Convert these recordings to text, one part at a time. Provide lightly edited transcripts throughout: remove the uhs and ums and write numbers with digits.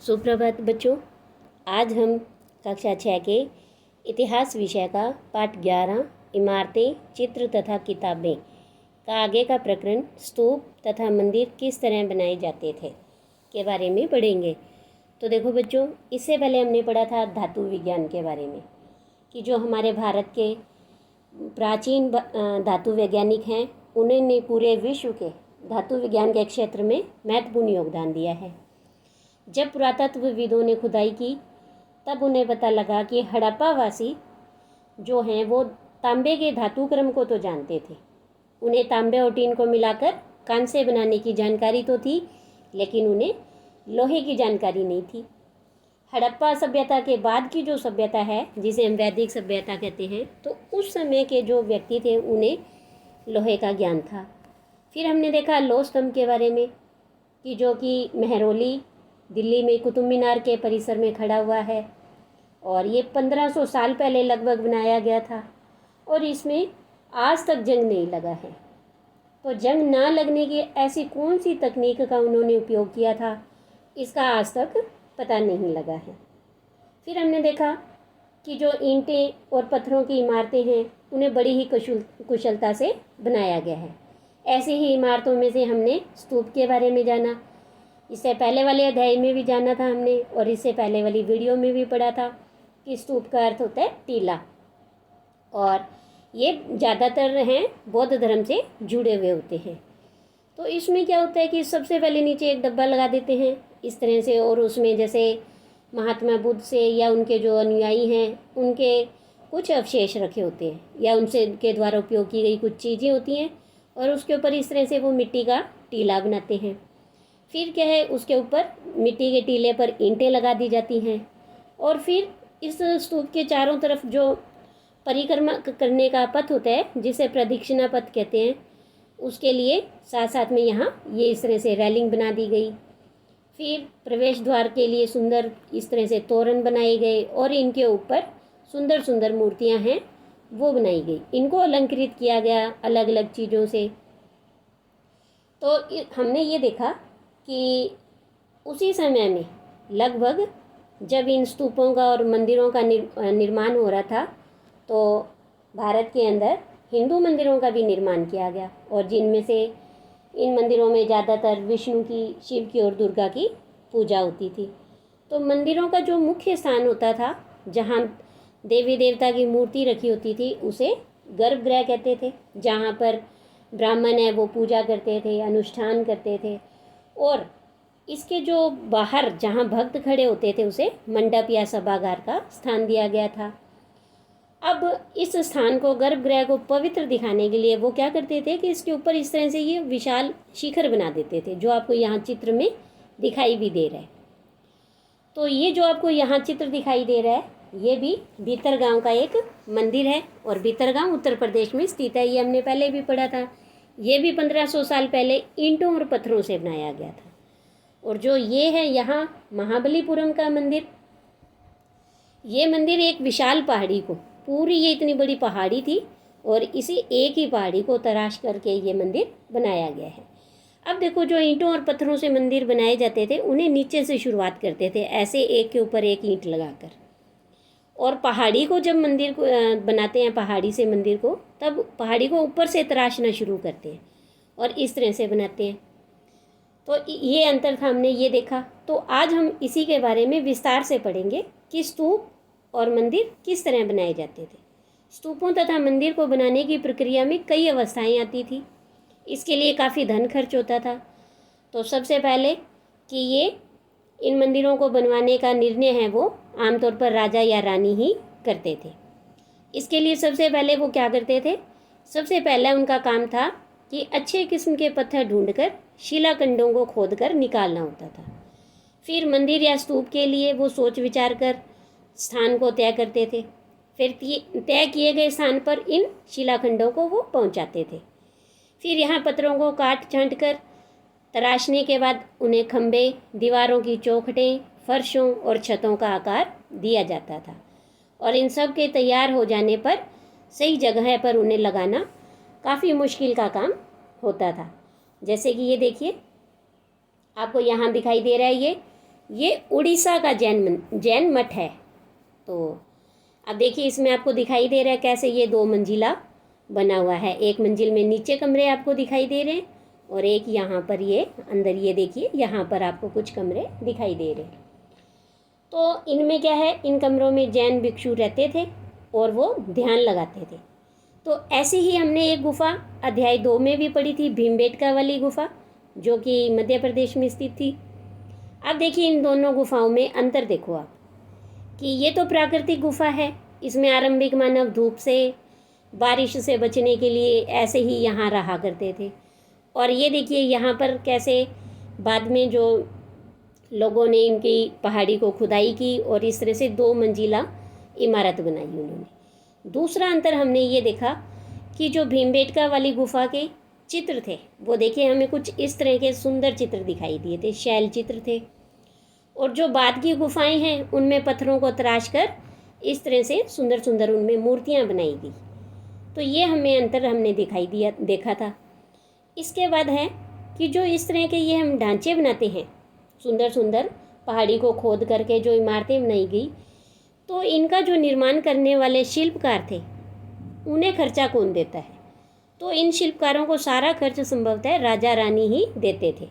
सुप्रभात बच्चों। आज हम कक्षा 6 के इतिहास विषय का पाठ 11 इमारतें, चित्र तथा किताबें का आगे का प्रकरण स्तूप तथा मंदिर किस तरह बनाए जाते थे के बारे में पढ़ेंगे। तो देखो बच्चों, इससे पहले हमने पढ़ा था धातु विज्ञान के बारे में कि जो हमारे भारत के प्राचीन धातु वैज्ञानिक हैं उन्होंने पूरे विश्व के धातु विज्ञान के क्षेत्र में महत्वपूर्ण योगदान दिया है। जब पुरातत्वविदों ने खुदाई की तब उन्हें पता लगा कि हड़प्पावासी जो हैं वो तांबे के धातु क्रम को तो जानते थे। उन्हें तांबे और टीन को मिलाकर कांसे बनाने की जानकारी तो थी, लेकिन उन्हें लोहे की जानकारी नहीं थी। हड़प्पा सभ्यता के बाद की जो सभ्यता है, जिसे हम वैदिक सभ्यता कहते हैं, तो उस समय के जो व्यक्ति थे उन्हें लोहे का ज्ञान था। फिर हमने देखा लौह स्तंभ के बारे में कि जो कि मेहरौली दिल्ली में कुतुब मीनार के परिसर में खड़ा हुआ है और ये 1500 साल पहले लगभग बनाया गया था और इसमें आज तक जंग नहीं लगा है। तो जंग ना लगने की ऐसी कौन सी तकनीक का उन्होंने उपयोग किया था, इसका आज तक पता नहीं लगा है। फिर हमने देखा कि जो ईंटें और पत्थरों की इमारतें हैं उन्हें बड़ी ही कुशलता से बनाया गया है। ऐसी ही इमारतों में से हमने स्तूप के बारे में जाना। इससे पहले वाले अध्याय में भी जाना था हमने और इससे पहले वाली वीडियो में भी पढ़ा था कि स्तूप का अर्थ होता है टीला, और ये ज़्यादातर हैं बौद्ध धर्म से जुड़े हुए होते हैं। तो इसमें क्या होता है कि सबसे पहले नीचे एक डब्बा लगा देते हैं इस तरह से, और उसमें जैसे महात्मा बुद्ध से या उनके जो अनुयायी हैं उनके कुछ अवशेष रखे होते हैं या उनसे के द्वारा उपयोग की गई कुछ चीज़ें होती हैं, और उसके ऊपर इस तरह से वो मिट्टी का टीला बनाते हैं। फिर क्या है, उसके ऊपर मिट्टी के टीले पर ईंटें लगा दी जाती हैं, और फिर इस स्तूप के चारों तरफ जो परिक्रमा करने का पथ होता है जिसे प्रदक्षिणा पथ कहते हैं, उसके लिए साथ साथ में यहाँ ये इस तरह से रेलिंग बना दी गई। फिर प्रवेश द्वार के लिए सुंदर इस तरह से तोरण बनाए गए और इनके ऊपर सुंदर सुंदर मूर्तियाँ हैं वो बनाई गई। इनको अलंकृत किया गया अलग अलग चीज़ों से। तो हमने ये देखा कि उसी समय में लगभग जब इन स्तूपों का और मंदिरों का निर्माण हो रहा था, तो भारत के अंदर हिंदू मंदिरों का भी निर्माण किया गया, और जिनमें से इन मंदिरों में ज़्यादातर विष्णु की, शिव की और दुर्गा की पूजा होती थी। तो मंदिरों का जो मुख्य स्थान होता था जहाँ देवी देवता की मूर्ति रखी होती थी उसे गर्भगृह कहते थे, जहाँ पर ब्राह्मण है वो पूजा करते थे, अनुष्ठान करते थे, और इसके जो बाहर जहाँ भक्त खड़े होते थे उसे मंडप या सभागार का स्थान दिया गया था। अब इस स्थान को, गर्भगृह को पवित्र दिखाने के लिए वो क्या करते थे कि इसके ऊपर इस तरह से ये विशाल शिखर बना देते थे, जो आपको यहाँ चित्र में दिखाई भी दे रहा है। तो ये जो आपको यहाँ चित्र दिखाई दे रहा है ये भी भीतरगांव का एक मंदिर है, और भीतरगांव उत्तर प्रदेश में स्थित है। ये हमने पहले भी पढ़ा था। ये भी 1500 साल पहले ईंटों और पत्थरों से बनाया गया था। और जो ये है यहाँ महाबलीपुरम का मंदिर, ये मंदिर एक विशाल पहाड़ी को, पूरी ये इतनी बड़ी पहाड़ी थी और इसी एक ही पहाड़ी को तराश करके ये मंदिर बनाया गया है। अब देखो, जो ईंटों और पत्थरों से मंदिर बनाए जाते थे उन्हें नीचे से शुरुआत करते थे, ऐसे एक के ऊपर एक ईंट लगाकर, और पहाड़ी को जब मंदिर को बनाते हैं, पहाड़ी से मंदिर को, तब पहाड़ी को ऊपर से तराशना शुरू करते हैं और इस तरह से बनाते हैं। तो ये अंतर था, हमने ये देखा। तो आज हम इसी के बारे में विस्तार से पढ़ेंगे कि स्तूप और मंदिर किस तरह बनाए जाते थे। स्तूपों तथा मंदिर को बनाने की प्रक्रिया में कई अवस्थाएं आती थी। इसके लिए काफ़ी धन खर्च होता था। तो सबसे पहले कि ये इन मंदिरों को बनवाने का निर्णय है वो आमतौर पर राजा या रानी ही करते थे। इसके लिए सबसे पहले वो क्या करते थे, सबसे पहले उनका काम था कि अच्छे किस्म के पत्थर ढूंढकर शिलाखंडों को खोदकर निकालना होता था। फिर मंदिर या स्तूप के लिए वो सोच विचार कर स्थान को तय करते थे। फिर तय किए गए स्थान पर इन शिलाखंडों को वो पहुंचाते थे। फिर यहाँ पत्थरों को काट छांट कर तराशने के बाद उन्हें खंभे, दीवारों की चौखटें, फर्शों और छतों का आकार दिया जाता था, और इन सब के तैयार हो जाने पर सही जगह पर उन्हें लगाना काफ़ी मुश्किल का काम होता था। जैसे कि ये देखिए, आपको यहाँ दिखाई दे रहा है ये उड़ीसा का जैन मठ है। तो अब देखिए इसमें आपको दिखाई दे रहा है कैसे ये 2 मंजिला बना हुआ है। एक मंजिल में नीचे कमरे आपको दिखाई दे रहे हैं और एक यहाँ पर ये अंदर, ये देखिए यहाँ पर आपको कुछ कमरे दिखाई दे रहे हैं। तो इनमें क्या है, इन कमरों में जैन भिक्षु रहते थे और वो ध्यान लगाते थे। तो ऐसे ही हमने एक गुफा अध्याय 2 में भी पढ़ी थी, भीमबेटका वाली गुफा, जो कि मध्य प्रदेश में स्थित थी। अब देखिए इन दोनों गुफाओं में अंतर देखो आप, कि ये तो प्राकृतिक गुफा है, इसमें आरंभिक मानव धूप से, बारिश से बचने के लिए ऐसे ही यहाँ रहा करते थे। और ये देखिए यहाँ पर कैसे बाद में जो लोगों ने इनकी पहाड़ी को खुदाई की और इस तरह से 2 मंजिला इमारत बनाई उन्होंने। दूसरा अंतर हमने ये देखा कि जो भीमबेटका वाली गुफा के चित्र थे वो देखिए हमें कुछ इस तरह के सुंदर चित्र दिखाई दिए थे, शैल चित्र थे। और जो बाद की गुफाएं हैं उनमें पत्थरों को तराश कर इस तरह से सुंदर सुंदर उनमें मूर्तियां बनाई गई। तो ये हमें अंतर हमने देखा था। इसके बाद है कि जो इस तरह के ये हम ढांचे बनाते हैं सुंदर सुंदर, पहाड़ी को खोद करके जो इमारतें बनाई गई, तो इनका जो निर्माण करने वाले शिल्पकार थे उन्हें खर्चा कौन देता है? तो इन शिल्पकारों को सारा खर्च संभवतः राजा रानी ही देते थे।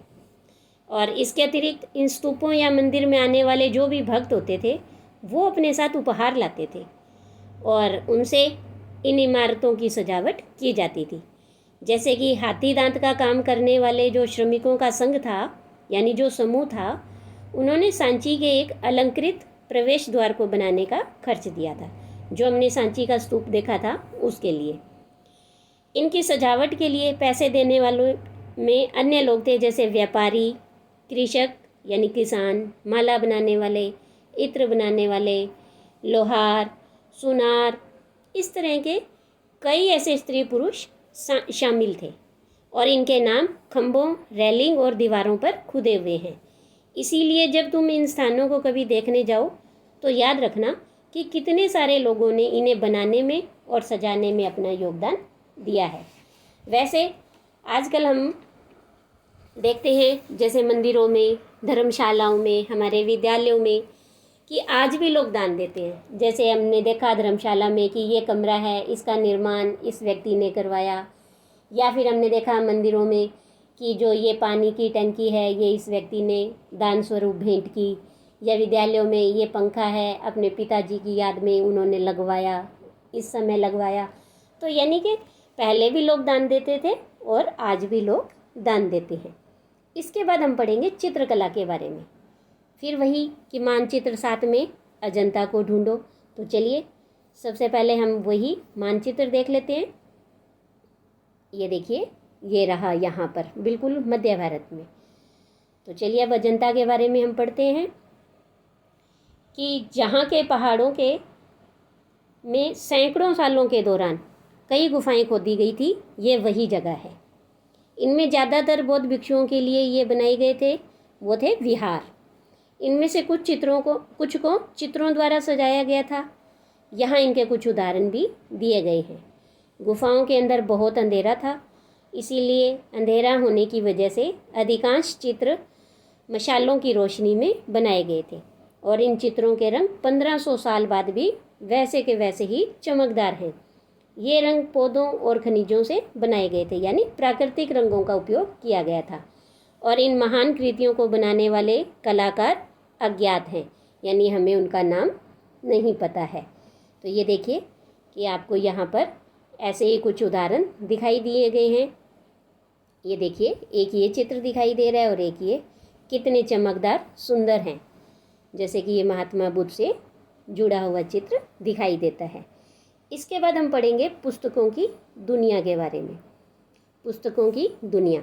और इसके अतिरिक्त इन स्तूपों या मंदिर में आने वाले जो भी भक्त होते थे वो अपने साथ उपहार लाते थे और उनसे इन इमारतों की सजावट की जाती थी। जैसे कि हाथी दांत का काम करने वाले जो श्रमिकों का संघ था, यानी जो समूह था, उन्होंने सांची के एक अलंकृत प्रवेश द्वार को बनाने का खर्च दिया था, जो हमने सांची का स्तूप देखा था उसके लिए। इनकी सजावट के लिए पैसे देने वालों में अन्य लोग थे, जैसे व्यापारी, कृषक यानी किसान, माला बनाने वाले, इत्र बनाने वाले, लोहार, सुनार, इस तरह के कई ऐसे स्त्री पुरुष शामिल थे। और इनके नाम खंभों, रेलिंग और दीवारों पर खुदे हुए हैं। इसीलिए जब तुम इन स्थानों को कभी देखने जाओ तो याद रखना कि कितने सारे लोगों ने इन्हें बनाने में और सजाने में अपना योगदान दिया है। वैसे आजकल हम देखते हैं जैसे मंदिरों में, धर्मशालाओं में, हमारे विद्यालयों में, कि आज भी लोग दान देते हैं। जैसे हमने देखा धर्मशाला में कि ये कमरा है, इसका निर्माण इस व्यक्ति ने करवाया, या फिर हमने देखा मंदिरों में कि जो ये पानी की टंकी है ये इस व्यक्ति ने दान स्वरूप भेंट की, या विद्यालयों में ये पंखा है अपने पिताजी की याद में उन्होंने लगवाया, इस समय लगवाया। तो यानी कि पहले भी लोग दान देते थे और आज भी लोग दान देते हैं। इसके बाद हम पढ़ेंगे चित्रकला के बारे में। फिर वही कि मानचित्र 7 में अजंता को ढूंढो। तो चलिए सबसे पहले हम वही मानचित्र देख लेते हैं। ये देखिए, ये रहा यहाँ पर बिल्कुल मध्य भारत में। तो चलिए अब अजंता के बारे में हम पढ़ते हैं कि जहाँ के पहाड़ों के में सैकड़ों सालों के दौरान कई गुफाएं खोदी गई थी, ये वही जगह है। इनमें ज़्यादातर बौद्ध भिक्षुओं के लिए ये बनाए गए थे, वो थे विहार। इनमें से कुछ को चित्रों द्वारा सजाया गया था। यहाँ इनके कुछ उदाहरण भी दिए गए हैं। गुफाओं के अंदर बहुत अंधेरा था, इसीलिए अंधेरा होने की वजह से अधिकांश चित्र मशालों की रोशनी में बनाए गए थे और इन चित्रों के रंग 1500 साल बाद भी वैसे के वैसे ही चमकदार हैं। ये रंग पौधों और खनिजों से बनाए गए थे, यानी प्राकृतिक रंगों का उपयोग किया गया था। और इन महान कृतियों को बनाने वाले कलाकार अज्ञात हैं, यानी हमें उनका नाम नहीं पता है। तो ये देखिए कि आपको यहाँ पर ऐसे ही कुछ उदाहरण दिखाई दिए गए हैं। ये देखिए, एक ये चित्र दिखाई दे रहा है और एक ये, कितने चमकदार सुंदर हैं। जैसे कि ये महात्मा बुद्ध से जुड़ा हुआ चित्र दिखाई देता है। इसके बाद हम पढ़ेंगे पुस्तकों की दुनिया के बारे में। पुस्तकों की दुनिया,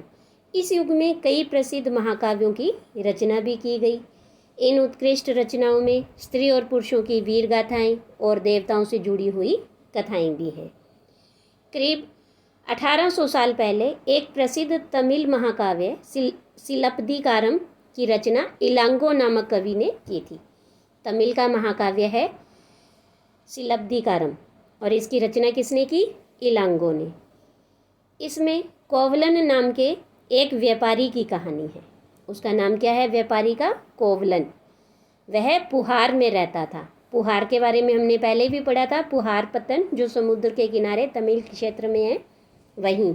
इस युग में कई प्रसिद्ध महाकाव्यों की रचना भी की गई। इन उत्कृष्ट रचनाओं में स्त्री और पुरुषों की वीर गाथाएँ और देवताओं से जुड़ी हुई कथाएँ भी हैं। करीब 1800 साल पहले एक प्रसिद्ध तमिल महाकाव्य सिलप्पदिकारम की रचना इलांगो नामक कवि ने की थी। तमिल का महाकाव्य है सिलप्पदिकारम और इसकी रचना किसने की? इलांगो ने। इसमें कोवलन नाम के एक व्यापारी की कहानी है। उसका नाम क्या है व्यापारी का? कोवलन। वह पुहार में रहता था। पुहार के बारे में हमने पहले भी पढ़ा था, पुहार पत्तन जो समुद्र के किनारे तमिल क्षेत्र में है वहीं।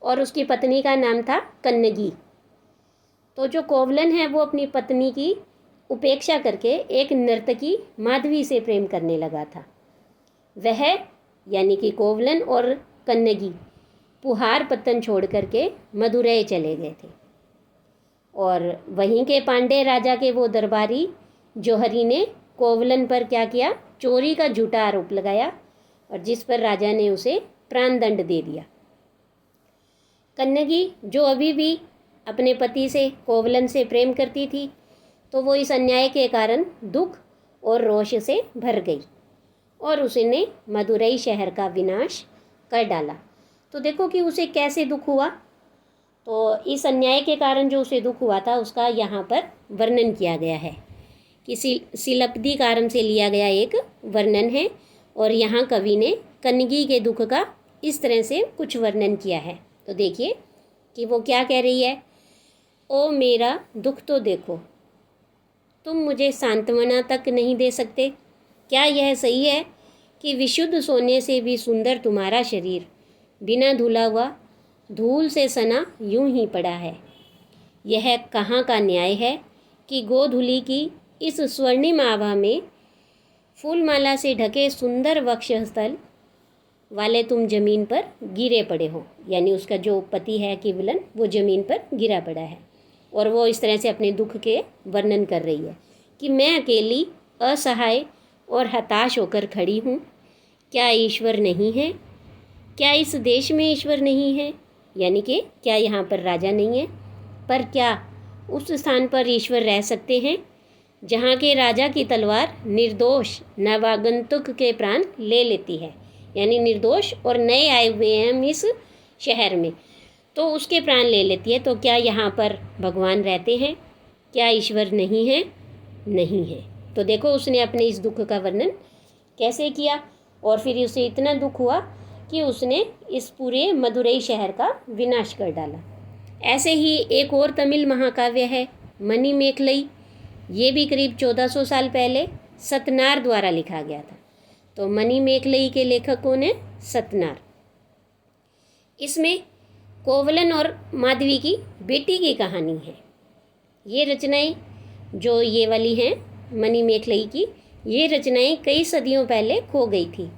और उसकी पत्नी का नाम था कन्नगी। तो जो कोवलन है वो अपनी पत्नी की उपेक्षा करके एक नर्तकी माधवी से प्रेम करने लगा था। वह यानी कि कोवलन और कन्नगी पुहार पत्तन छोड़ करके मदुरै चले गए थे। और वहीं के पांडे राजा के वो दरबारी जौहरी ने कोवलन पर क्या किया, चोरी का झूठा आरोप लगाया और जिस पर राजा ने उसे प्राण दंड दे दिया। कन्नगी जो अभी भी अपने पति से कोवलन से प्रेम करती थी, तो वो इस अन्याय के कारण दुख और रोष से भर गई और उसने मदुरै शहर का विनाश कर डाला। तो देखो कि उसे कैसे दुख हुआ। तो इस अन्याय के कारण जो उसे दुख हुआ था उसका यहाँ पर वर्णन किया गया है कि सिलप्दी कारण से लिया गया एक वर्णन है। और यहाँ कवि ने कन्नगी के दुख का इस तरह से कुछ वर्णन किया है। तो देखिए कि वो क्या कह रही है। ओ मेरा दुख तो देखो, तुम मुझे सांत्वना तक नहीं दे सकते। क्या यह सही है कि विशुद्ध सोने से भी सुंदर तुम्हारा शरीर बिना धुला हुआ धूल से सना यूं ही पड़ा है। यह कहाँ का न्याय है कि गोधूली की इस स्वर्णिम आभा में फूलमाला से ढके सुंदर वक्षस्थल वाले तुम जमीन पर गिरे पड़े हो। यानी उसका जो पति है केवलन वो जमीन पर गिरा पड़ा है और वो इस तरह से अपने दुख के वर्णन कर रही है कि मैं अकेली असहाय और हताश होकर खड़ी हूँ। क्या ईश्वर नहीं है? क्या इस देश में ईश्वर नहीं है? यानी कि क्या यहाँ पर राजा नहीं है? पर क्या उस स्थान पर ईश्वर रह सकते हैं जहाँ के राजा की तलवार निर्दोष नवागंतुक के प्राण ले लेती है? यानी निर्दोष और नए आए हुए हैं हम इस शहर में, तो उसके प्राण ले लेती है। तो क्या यहाँ पर भगवान रहते हैं? क्या ईश्वर नहीं है? नहीं है। तो देखो उसने अपने इस दुख का वर्णन कैसे किया और फिर उसे इतना दुख हुआ कि उसने इस पूरे मदुरै शहर का विनाश कर डाला। ऐसे ही एक और तमिल महाकाव्य है मणिमेखलई। ये भी करीब 1400 साल पहले सतनार द्वारा लिखा गया था। तो मणिमेखलई के लेखक कौन है? सतनार। इसमें कोवलन और माधवी की बेटी की कहानी है। ये रचनाएं जो ये वाली हैं मणिमेखलई की, ये रचनाएं कई सदियों पहले खो गई थी।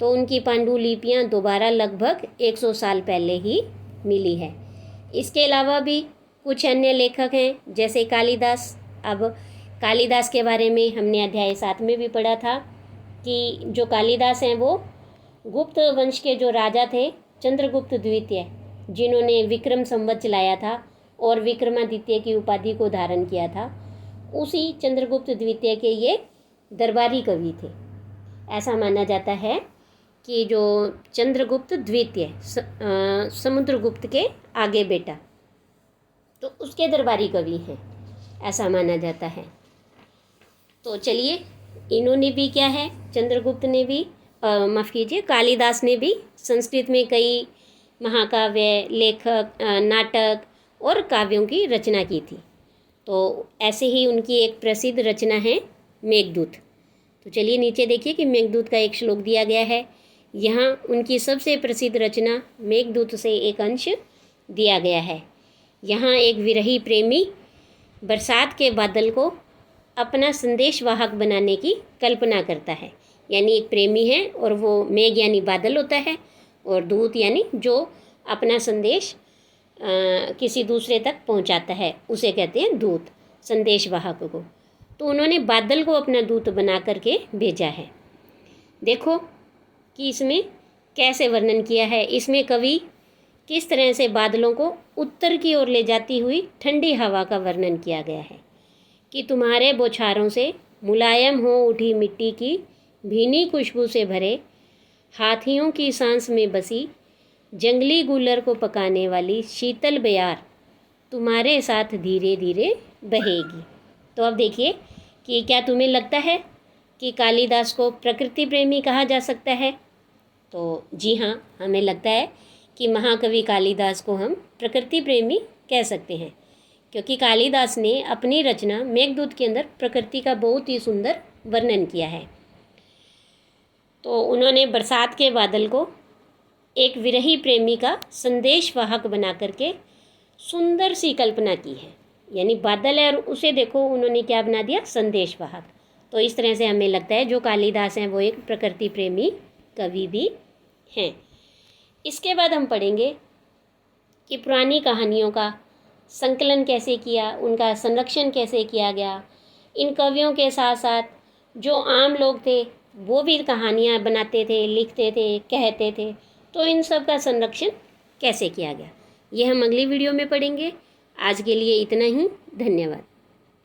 तो उनकी पांडुलिपियाँ दोबारा लगभग 100 साल पहले ही मिली है। इसके अलावा भी कुछ अन्य लेखक हैं जैसे कालिदास। अब कालिदास के बारे में हमने अध्याय 7 में भी पढ़ा था कि जो कालिदास हैं वो गुप्त वंश के जो राजा थे चंद्रगुप्त द्वितीय, जिन्होंने विक्रम संवत चलाया था और विक्रमादित्य की उपाधि को धारण किया था, उसी चंद्रगुप्त द्वितीय के ये दरबारी कवि थे। ऐसा माना जाता है कि जो चंद्रगुप्त द्वितीय समुद्रगुप्त के आगे बेटा, तो उसके दरबारी कवि हैं, ऐसा माना जाता है। तो चलिए, इन्होंने भी क्या है, चंद्रगुप्त ने भी माफ़ कीजिए कालिदास ने भी संस्कृत में कई महाकाव्य, लेखक, नाटक और काव्यों की रचना की थी। तो ऐसे ही उनकी एक प्रसिद्ध रचना है मेघदूत। तो चलिए नीचे देखिए कि मेघदूत का एक श्लोक दिया गया है। यहाँ उनकी सबसे प्रसिद्ध रचना मेघदूत से एक अंश दिया गया है। यहाँ एक विरही प्रेमी बरसात के बादल को अपना संदेशवाहक बनाने की कल्पना करता है। यानी एक प्रेमी है और वो मेघ यानी बादल होता है और दूत यानी जो अपना संदेश किसी दूसरे तक पहुंचाता है, उसे कहते हैं दूत, संदेशवाहक को। तो उन्होंने बादल को अपना दूत बना करके भेजा है। देखो कि इसमें कैसे वर्णन किया है। इसमें कवि किस तरह से बादलों को उत्तर की ओर ले जाती हुई ठंडी हवा का वर्णन किया गया है कि तुम्हारे बौछारों से मुलायम हो उठी मिट्टी की भीनी खुशबू से भरे हाथियों की सांस में बसी जंगली गूलर को पकाने वाली शीतल बयार तुम्हारे साथ धीरे धीरे बहेगी। तो अब देखिए कि क्या तुम्हें लगता है कि कालिदास को प्रकृति प्रेमी कहा जा सकता है? तो जी हाँ, हमें लगता है कि महाकवि कालिदास को हम प्रकृति प्रेमी कह सकते हैं, क्योंकि कालिदास ने अपनी रचना मेघदूत के अंदर प्रकृति का बहुत ही सुंदर वर्णन किया है। तो उन्होंने बरसात के बादल को एक विरही प्रेमी का संदेश वाहक बना करके सुंदर सी कल्पना की है। यानी बादल है और उसे देखो उन्होंने क्या बना दिया, संदेश वाहक। तो इस तरह से हमें लगता है जो कालिदास हैं वो एक प्रकृति प्रेमी कवि भी हैं। इसके बाद हम पढ़ेंगे कि पुरानी कहानियों का संकलन कैसे किया, उनका संरक्षण कैसे किया गया। इन कवियों के साथ साथ जो आम लोग थे वो भी कहानियाँ बनाते थे, लिखते थे, कहते थे, तो इन सब का संरक्षण कैसे किया गया, ये हम अगली वीडियो में पढ़ेंगे। आज के लिए इतना ही, धन्यवाद।